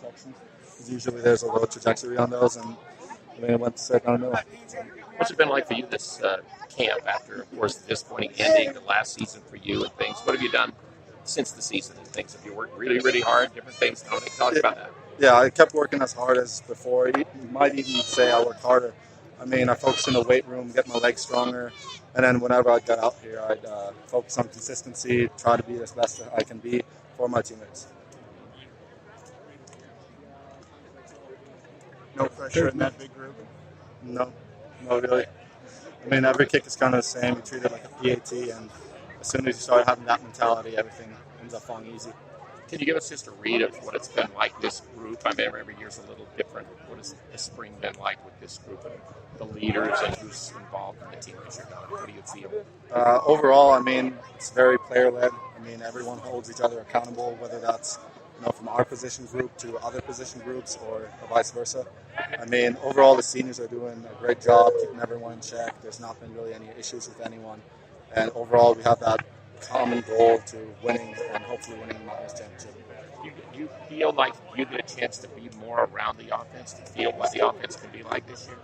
section. Because usually there's a low trajectory on those, and I mean, it went straight down the middle. What's it been like for you this camp after, of course, the disappointing ending, the last season for you and things? What have you done since the season and things? Have you worked really, really hard, different things? Talk about that. Yeah, I kept working as hard as before. You might even say I worked harder. I mean, I focused in the weight room, get my legs stronger, and then whenever I got out here, I'd focus on consistency, try to be as best as I can be for my teammates. No pressure in that big group? No, really. I mean, every kick is kind of the same. You treat it like a PAT, and as soon as you start having that mentality, everything ends up falling easy. Can you give us just a read of what it's been like, this group? I mean, every year's a little different. What has the spring been like with this group and the leaders and who's involved in the team this year? What do you feel? Overall, I mean, it's very player-led. I mean, everyone holds each other accountable, whether that's from our position group to other position groups or vice versa. I mean, overall, the seniors are doing a great job keeping everyone in check. There's not been really any issues with anyone. And overall, we have that common goal to winning and hopefully winning the Mountain West Championship. You feel like you get a chance to be more around the offense, to feel what the offense can be like this year?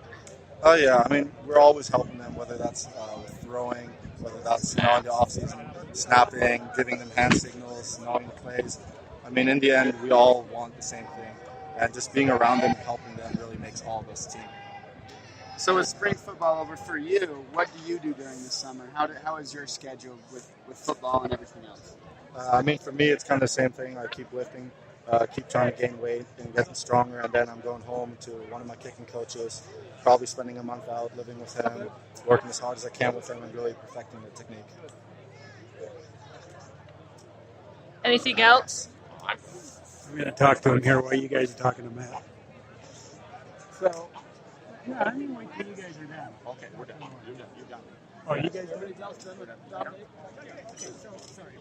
Oh, yeah. I mean, we're always helping them, whether that's with throwing, whether that's in the offseason, snapping, giving them hand signals, knowing the plays. I mean, in the end, we all want the same thing. And just being around them, helping them really makes all of us a team. So with spring football over for you, what do you do during the summer? How is your schedule with football and everything else? I mean, for me, it's kind of the same thing. I keep lifting, keep trying to gain weight and getting stronger, and then I'm going home to one of my kicking coaches, probably spending a month out living with him, working as hard as I can with him and really perfecting the technique. Anything else? I'm going to talk to him here while you guys are talking to Matt. So, yeah, I mean, wait till you guys are done. Okay, we're done. You're done. Oh, you guys are ready? Okay, so, sorry.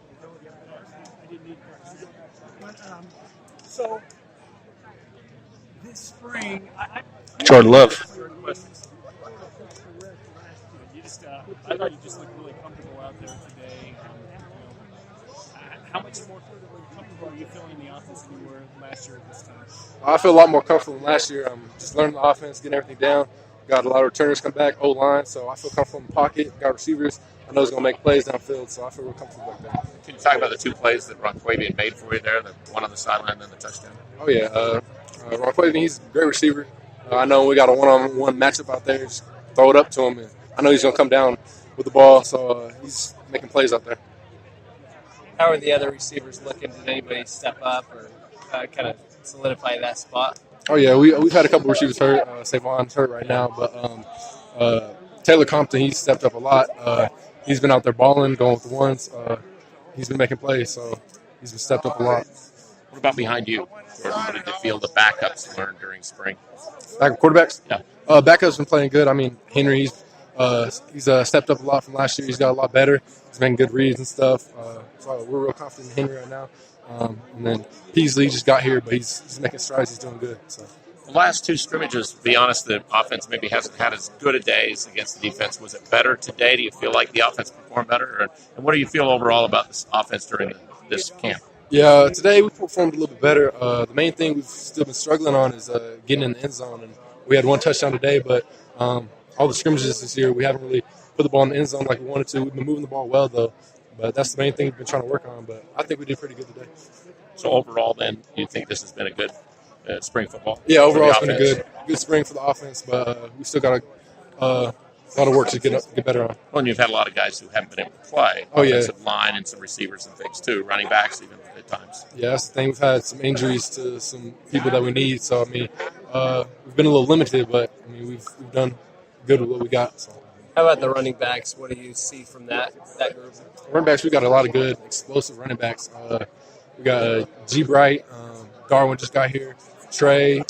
I didn't need questions. But, so, this spring, Jordan Love. I thought you just looked really comfortable out there today. How much more comfortable are you feeling in the offense than you were last year at this time? I feel a lot more comfortable than last year. I'm just learning the offense, getting everything down. Got a lot of returners come back, O-line, so I feel comfortable in the pocket. Got receivers. I know he's going to make plays downfield, so I feel real comfortable back there. Can you talk about the two plays that Ronquavian made for you there, the one on the sideline and then the touchdown? Oh, yeah. Ronquavian, he's a great receiver. I know we got a one-on-one matchup out there. Just throw it up to him, and I know he's going to come down with the ball, so he's making plays out there. How are the other receivers looking? Did anybody step up or kind of solidify that spot? Oh, yeah. We've had a couple receivers hurt. Savon's hurt right now, but Taylor Compton, he's stepped up a lot. He's been out there balling, going with the ones. He's been making plays, so he's been stepped up a lot. What about behind you, Jordan? What did you feel the backups learned during spring? Quarterbacks? Yeah. Backups been playing good. I mean, Henry, he's stepped up a lot from last year. He's got a lot better. He's making good reads and stuff. So we're real confident in Henry right now. And then Peasley just got here, but he's making strides. He's doing good. So. The last two scrimmages, to be honest, the offense maybe hasn't had as good a days against the defense. Was it better today? Do you feel like the offense performed better? And what do you feel overall about this offense during this camp? Yeah, today we performed a little bit better. The main thing we've still been struggling on is getting in the end zone. And we had one touchdown today, but all the scrimmages this year, we haven't really put the ball in the end zone like we wanted to. We've been moving the ball well, though. But that's the main thing we've been trying to work on. But I think we did pretty good today. So overall, then, you think this has been a good spring football? Yeah, overall it's been a good spring for the offense, but we still got a lot of work to get better on. Well, and you've had a lot of guys who haven't been able to play. Oh, yeah. Offensive line and some receivers and things, too. Running backs even at times. Yeah, that's the thing. We've had some injuries to some people that we need. So, I mean, we've been a little limited, but, I mean, we've done good with what we got. So. How about the running backs? What do you see from that group? Running backs, we got a lot of good, explosive running backs. We got G. Bright. Darwin just got here. Trey.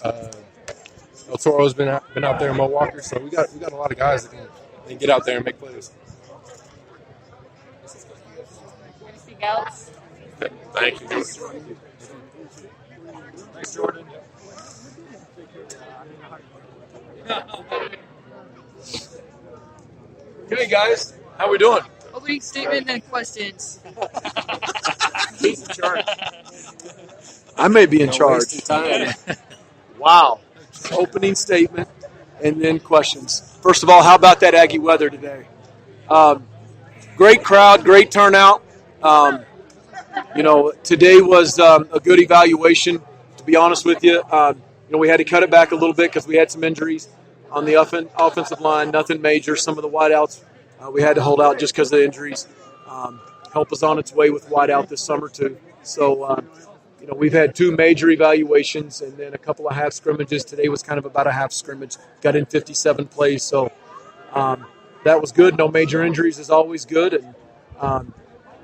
El Toro's been out there in Mo Walker. So we got a lot of guys that can get out there and make plays. Anything else? Thank you. Thanks, Jordan. Okay, guys, how we doing? Opening statement and questions. He's in charge. I may be in No charge. wasting time. Wow. Opening statement and then questions. First of all, how about that Aggie weather today? Great crowd, great turnout. Today was a good evaluation, to be honest with you. We had to cut it back a little bit because we had some injuries on the offensive line, nothing major. Some of the wideouts we had to hold out just because of the injuries. Help is on its way with wideout this summer, too. So, we've had 2 major evaluations and then a couple of half scrimmages. Today was kind of about a half scrimmage. Got in 57 plays, so that was good. No major injuries is always good. And,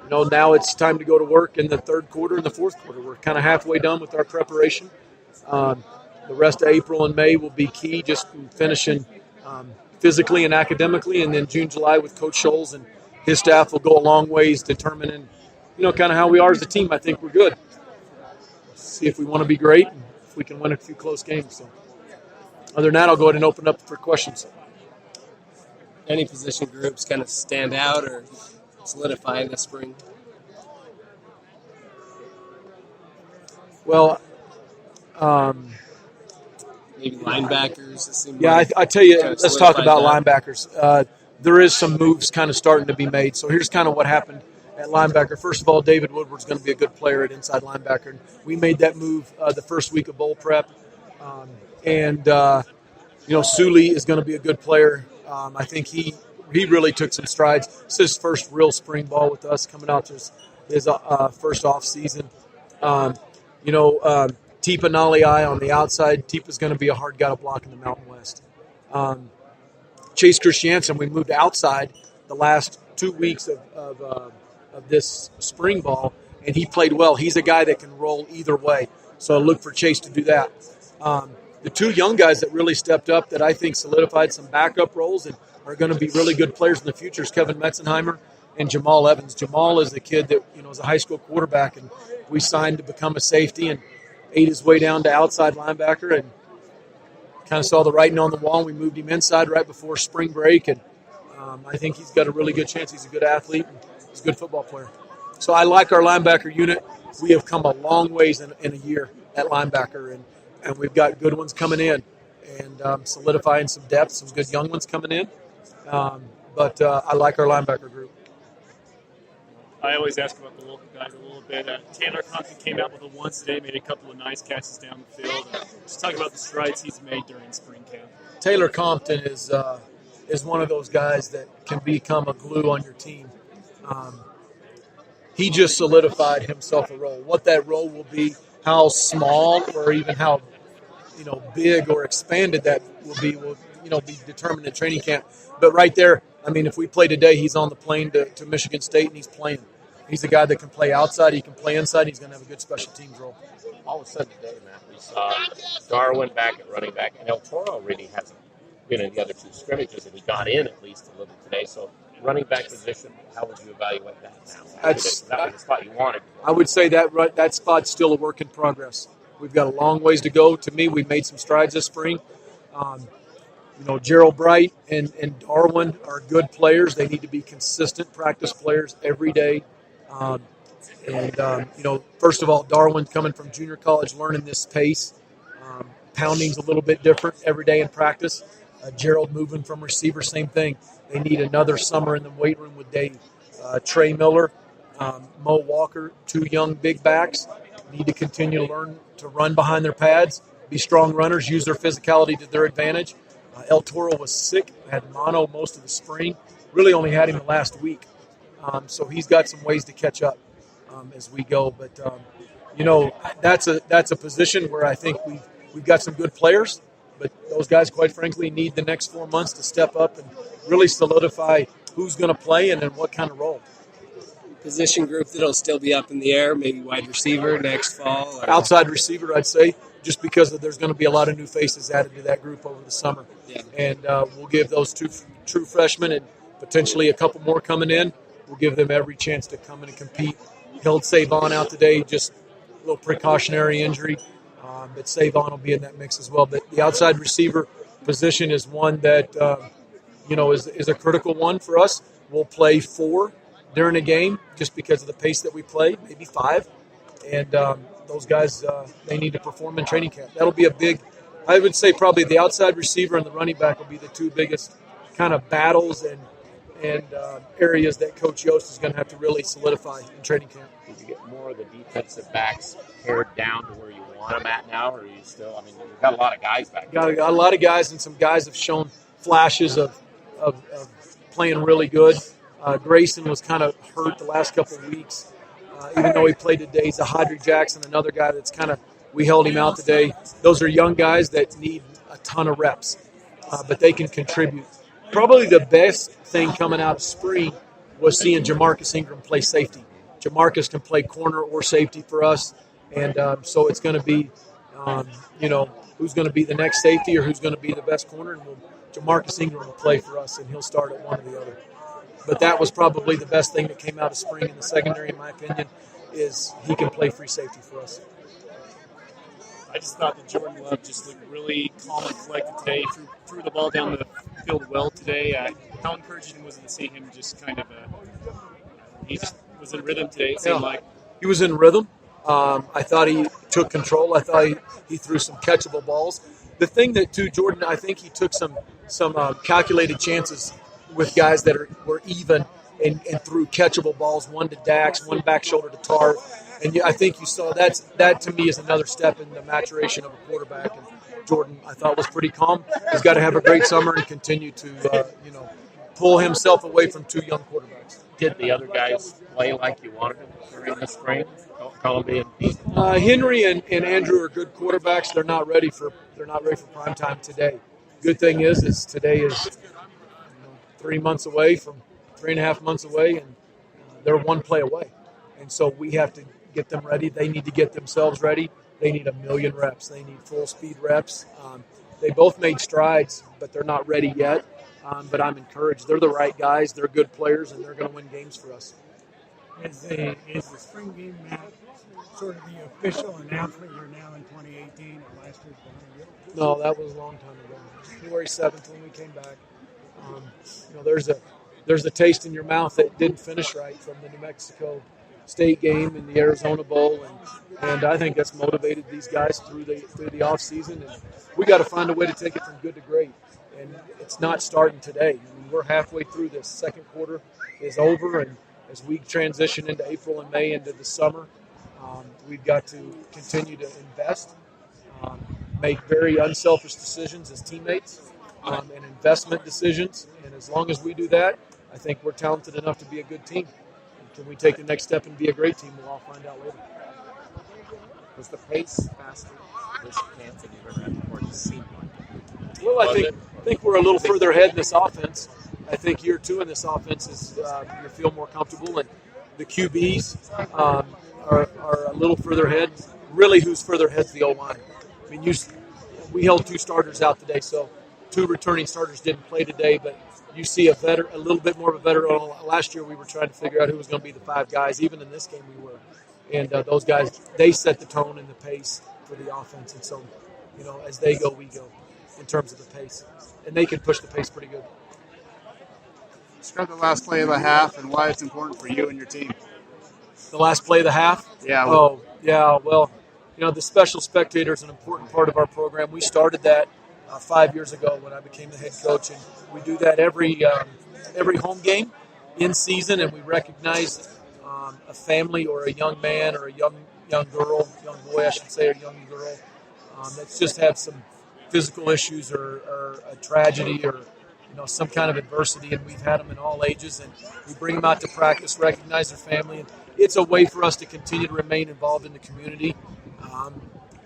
now it's time to go to work in the third quarter and the fourth quarter. We're kind of halfway done with our preparation. The rest of April and May will be key, just finishing physically and academically. And then June, July with Coach Scholes and his staff will go a long ways determining, kind of how we are as a team. I think we're good. See if we want to be great and if we can win a few close games. So, other than that, I'll go ahead and open up for questions. Any position groups kind of stand out or solidify in the spring? Well, maybe linebackers. I tell you, let's talk about linebackers. There is some moves kind of starting to be made. So here's kind of what happened at linebacker. First of all, David Woodward's going to be a good player at inside linebacker. And we made that move the first week of bowl prep. Suley is going to be a good player. I think he really took some strides. It's his first real spring ball with us coming out to his first off season. Tipa Naliai on the outside. Tipa's going to be a hard guy to block in the Mountain West. Chase Christiansen, we moved outside the last 2 weeks of this spring ball, and he played well. He's a guy that can roll either way, so look for Chase to do that. The 2 young guys that really stepped up that I think solidified some backup roles and are going to be really good players in the future is Kevin Metzenheimer and Jamal Evans. Jamal is the kid that is a high school quarterback, and we signed to become a safety and ate his way down to outside linebacker and kind of saw the writing on the wall. And we moved him inside right before spring break, and I think he's got a really good chance. He's a good athlete and he's a good football player. So I like our linebacker unit. We have come a long ways in a year at linebacker, and we've got good ones coming in and solidifying some depth, some good young ones coming in. But I like our linebacker group. I always ask about the local guys a little bit. Taylor Compton came out with a once today, made a couple of nice catches down the field. Just talk about the strides he's made during spring camp. Taylor Compton is one of those guys that can become a glue on your team. He just solidified himself a role. What that role will be, how small or even how big or expanded that will be determined in training camp. But right there, if we play today, he's on the plane to Michigan State and he's playing. He's a guy that can play outside, he can play inside, he's going to have a good special teams role. All of a sudden today, Matt, we saw Darwin back at running back, and El Toro really hasn't been in the other 2 scrimmages, and he got in at least a little bit today. So running back position, how would you evaluate that now? That was the spot you wanted. I would say that spot's still a work in progress. We've got a long ways to go. To me, we've made some strides this spring. Gerald Bright and Darwin are good players. They need to be consistent practice players every day. First of all, Darwin coming from junior college, learning this pace. Pounding's a little bit different every day in practice. Gerald moving from receiver, same thing. They need another summer in the weight room with Dave. Trey Miller, Mo Walker, 2 young big backs, need to continue to learn to run behind their pads, be strong runners, use their physicality to their advantage. El Toro was sick, had mono most of the spring, really only had him the last week. So he's got some ways to catch up as we go. But, that's a position where I think we've got some good players, but those guys, quite frankly, need the next 4 months to step up and really solidify who's going to play and in what kind of role. Position group that'll still be up in the air, maybe wide receiver next fall? Or? Outside receiver, I'd say, just because there's going to be a lot of new faces added to that group over the summer. Yeah. And we'll give those 2 true freshmen and potentially a couple more coming in, we'll give them every chance to come in and compete. Held Savon out today, just a little precautionary injury, but Savon will be in that mix as well. But the outside receiver position is one that, is a critical one for us. We'll play 4 during a game just because of the pace that we play, maybe 5. And those guys, they need to perform in training camp. That'll be a big, I would say probably the outside receiver and the running back will be the 2 biggest kind of battles and areas that Coach Yost is going to have to really solidify in training camp. Did you get more of the defensive backs pared down to where you want them at now, or are you still? I mean, you've got a lot of guys back there. Got a lot of guys, and some guys have shown flashes of playing really good. Grayson was kind of hurt the last couple of weeks, even though he played today. Zahadri Jackson, another guy that's kind of, we held him out today. Those are young guys that need a ton of reps, but they can contribute. Probably the best thing coming out of spring was seeing Jamarcus Ingram play safety. Jamarcus can play corner or safety for us, and so it's going to be, who's going to be the next safety or who's going to be the best corner. And Jamarcus Ingram will play for us, and he'll start at one or the other. But that was probably the best thing that came out of spring in the secondary, in my opinion, is he can play free safety for us. I just thought that Jordan Love just looked really calm and collected today. Threw the ball down the field well today. How encouraging was it to see him just kind of he just was in rhythm today, it seemed like. He was in rhythm. I thought he took control. I thought he threw some catchable balls. The thing that, too, Jordan, I think he took some calculated chances with guys that were even and threw catchable balls, one to Dax, one back shoulder to Tar. And I think you saw that to me is another step in the maturation of a quarterback. And Jordan, I thought, was pretty calm. He's got to have a great summer and continue to, pull himself away from 2 young quarterbacks. Did the other guys play like you wanted them during the spring? Colby and Pete? Henry and Andrew are good quarterbacks. They're not ready for prime time today. Good thing is today is 3 months away from 3.5 months away, and they're 1 play away. And so we have to get them ready. They need to get themselves ready. They need 1,000,000 reps. They need full speed reps. They both made strides, but they're not ready yet. But I'm encouraged. They're the right guys. They're good players, and they're going to win games for us. Is the spring game, Matt, sort of the official announcement you're now in 2018 or last year's behind you? No, that was a long time ago. January 7th when we came back. There's a taste in your mouth that didn't finish right from the New Mexico State game and the Arizona Bowl, and I think that's motivated these guys through the off season. And we got to find a way to take it from good to great. And it's not starting today. I mean, we're halfway through this. Second quarter is over, and as we transition into April and May into the summer, we've got to continue to invest, make very unselfish decisions as teammates, and investment decisions. And as long as we do that, I think we're talented enough to be a good team. And can we take the next step and be a great team? We'll all find out later. Was the pace faster this camp than you've ever had before? It seemed like. Well, I think we're a little further ahead in this offense. I think year 2 in this offense is you feel more comfortable, and the QBs are a little further ahead. Really, who's further ahead is the O-line. I mean, we held 2 starters out today, so 2 returning starters didn't play today, but you see a little bit more of a veteran. Last year we were trying to figure out who was going to be the 5 guys. Even in this game we were. And those guys, they set the tone and the pace for the offense. And so, as they go, we go in terms of the pace. And they can push the pace pretty good. Describe the last play of the half and why it's important for you and your team. The last play of the half? Yeah. Oh, yeah. Well, the special spectator is an important part of our program. We started that 5 years ago when I became the head coach, and we do that every home game in season, and we recognize a family or a young man or a young boy, I should say, or young girl that's just had some physical issues or a tragedy or some kind of adversity, and we've had them in all ages, and we bring them out to practice, recognize their family, and it's a way for us to continue to remain involved in the community.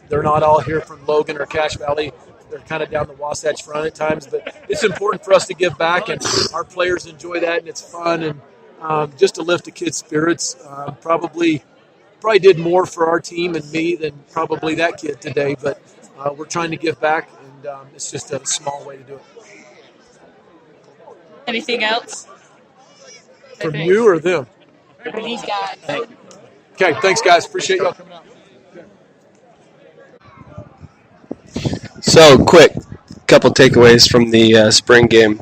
They're not all here from Logan or Cache Valley. They're kind of down the Wasatch Front at times, but it's important for us to give back, and our players enjoy that, and it's fun, and just to lift the kids' spirits. Probably did more for our team and me than probably that kid today, but we're trying to give back, and it's just a small way to do it. Anything else? From you or them? For these guys. Thank you. Okay, thanks, guys. Appreciate y'all coming out. So, quick couple takeaways from the spring game.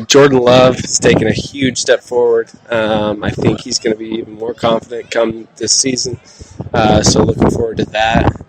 Jordan Love has taken a huge step forward. I think he's going to be even more confident come this season. So looking forward to that.